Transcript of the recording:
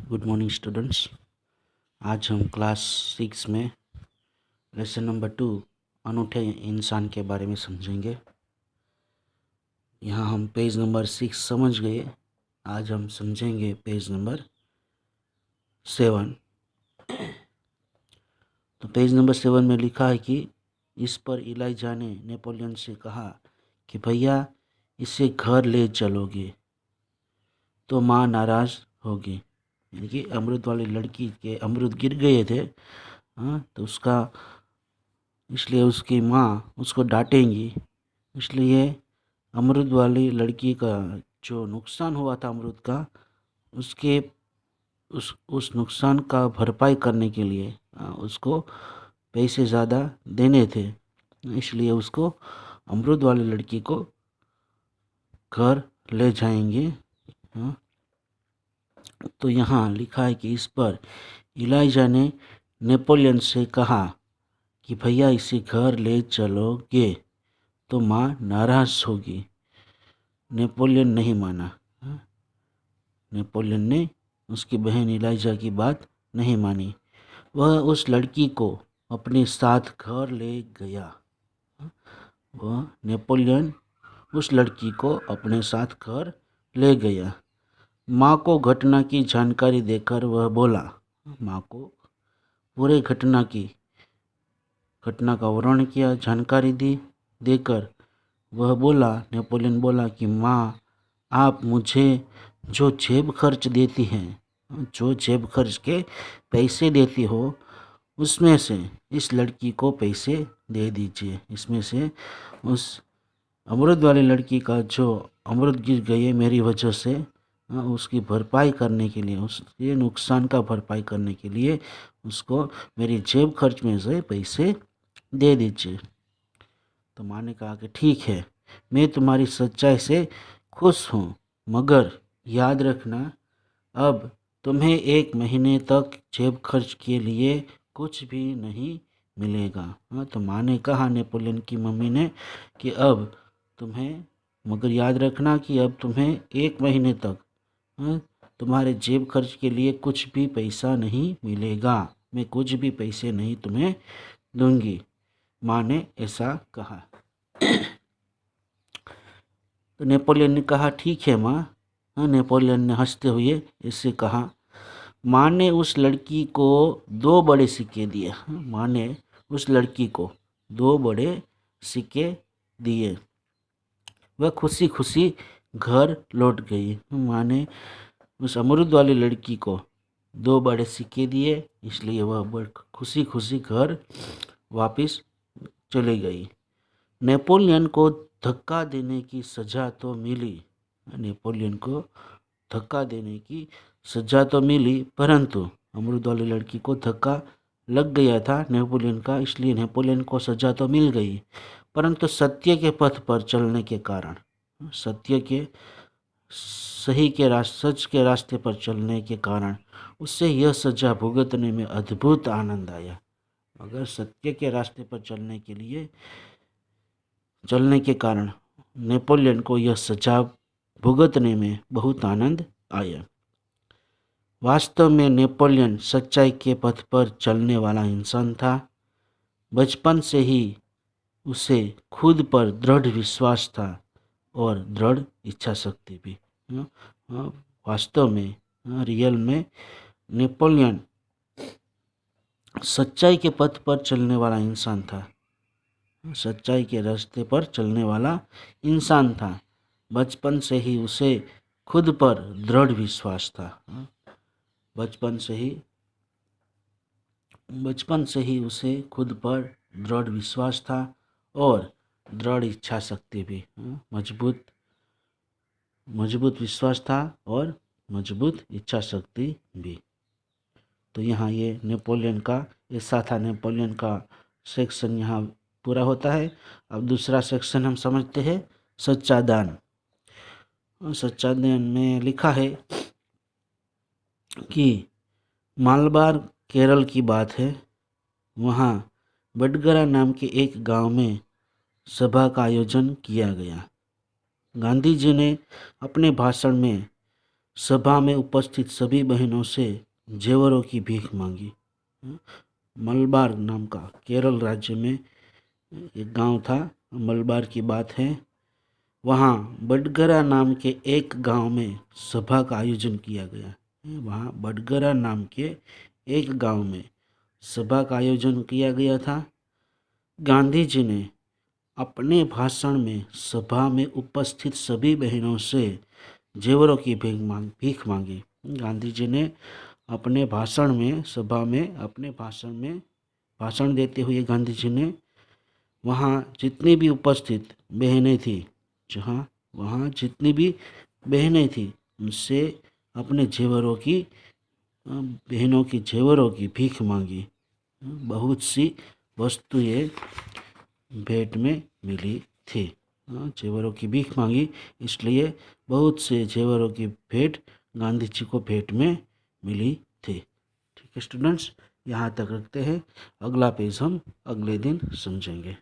Good morning students. आज हम class 6 में लेसन नंबर 2 अनूठे इंसान के बारे में समझेंगे। यहाँ हम पेज नंबर 6 समझ गए। आज हम समझेंगे पेज नंबर 7। तो पेज नंबर 7 में लिखा है कि इस पर इलाइजा ने नेपोलियन से कहा कि भैया इसे घर ले चलोगे तो माँ नाराज़ होगी। यानी कि अमरुद वाली लड़की के अमरुद गिर गए थे, हाँ, तो उसका इसलिए उसकी माँ उसको डांटेंगी। इसलिए अमरुद वाली लड़की का जो नुकसान हुआ था अमरुद का, उसके उस नुकसान का भरपाई करने के लिए उसको पैसे ज़्यादा देने थे। इसलिए उसको अमरुद वाली लड़की को घर ले जाएंगे। हाँ, तो यहाँ लिखा है कि इस पर इलाइजा ने नेपोलियन से कहा कि भैया इसे घर ले चलोगे तो माँ नाराज़ होगी। नेपोलियन नहीं माना। नेपोलियन ने उसकी बहन इलाइजा की बात नहीं मानी। वह उस लड़की को अपने साथ घर ले गया। वह नेपोलियन उस लड़की को अपने साथ घर ले गया। माँ को घटना की जानकारी देकर वह बोला, माँ को पूरे घटना का वर्णन किया, जानकारी दी। देकर वह बोला, नेपोलियन बोला कि माँ आप मुझे जो जेब खर्च देती हैं, जो जेब खर्च के पैसे देती हो, उसमें से इस लड़की को पैसे दे दीजिए। इसमें से उस अमरुद वाली लड़की का जो अमरुद गिर गए मेरी वजह से, उसकी भरपाई करने के लिए, उसके नुकसान का भरपाई करने के लिए उसको मेरी जेब खर्च में से पैसे दे दीजिए। तो माँ ने कहा कि ठीक है, मैं तुम्हारी सच्चाई से खुश हूँ, मगर याद रखना अब तुम्हें 1 महीने तक जेब खर्च के लिए कुछ भी नहीं मिलेगा। हाँ, तो माँ ने कहा नेपोलियन की मम्मी ने कि अब तुम्हें, मगर याद रखना कि अब तुम्हें 1 महीने तक तुम्हारे जेब खर्च के लिए कुछ भी पैसा नहीं मिलेगा। मैं कुछ भी पैसे नहीं तुम्हें दूंगी। माँ ने ऐसा कहा। तो नेपोलियन ने कहा ठीक है माँ। नेपोलियन ने हंसते हुए इससे कहा। माँ ने उस लड़की को 2 बड़े सिक्के दिए। माँ ने उस लड़की को 2 बड़े सिक्के दिए। वह खुशी खुशी घर लौट गई। माँ ने उस अमरुद वाली लड़की को 2 बड़े सिक्के दिए, इसलिए वह खुशी खुशी घर वापस चली गई। नेपोलियन को धक्का देने की सज़ा तो मिली। नेपोलियन को धक्का देने की सज़ा तो मिली, परंतु अमरुद वाली लड़की को धक्का लग गया था नेपोलियन का, इसलिए नेपोलियन को सज़ा तो मिल गई, परंतु सत्य के पथ पर चलने के कारण, सत्य के सच के रास्ते पर चलने के कारण उससे यह सज़ा भुगतने में अद्भुत आनंद आया। अगर सत्य के रास्ते पर चलने के कारण नेपोलियन को यह सज़ा भुगतने में बहुत आनंद आया। वास्तव में नेपोलियन सच्चाई के पथ पर चलने वाला इंसान था। बचपन से ही उसे खुद पर दृढ़ विश्वास था और दृढ़ इच्छा शक्ति भी। वास्तव में, रियल में नेपोलियन सच्चाई के पथ पर चलने वाला इंसान था। सच्चाई के रास्ते पर चलने वाला इंसान था। बचपन से ही उसे खुद पर दृढ़ विश्वास था। बचपन से ही उसे खुद पर दृढ़ विश्वास था और दृढ़ इच्छा शक्ति भी। मजबूत विश्वास था और मजबूत इच्छा शक्ति भी। तो यहाँ ये नेपोलियन का ऐसा था। नेपोलियन का सेक्शन यहाँ पूरा होता है। अब दूसरा सेक्शन हम समझते हैं, सच्चा दान। सच्चा दान में लिखा है कि मालबार केरल की बात है। वहाँ बडगरा नाम के एक गांव में सभा का आयोजन किया गया। गांधी जी ने अपने भाषण में सभा में उपस्थित सभी बहनों से जेवरों की भीख मांगी। मलबार नाम का केरल राज्य में एक गांव था, मलबार की बात है। वहाँ बडगरा नाम के एक गांव में सभा का आयोजन किया गया। वहाँ बडगरा नाम के एक गांव में सभा का आयोजन किया गया था। गांधी जी ने अपने भाषण में सभा में उपस्थित सभी बहनों से जेवरों की भीख मांगी। गांधी जी ने अपने भाषण में सभा में भाषण देते हुए गांधी जी ने वहाँ जितनी भी उपस्थित बहनें थी, वहाँ जितनी भी बहनें थी उनसे अपने बहनों की जेवरों की भीख मांगी। बहुत सी वस्तुएं भेंट में मिली थी। जेवरों की भीख मांगी, इसलिए बहुत से जेवरों की भेंट गांधी जी को भेंट में मिली थी। ठीक है स्टूडेंट्स, यहाँ तक रखते हैं। अगला पेज हम अगले दिन समझेंगे।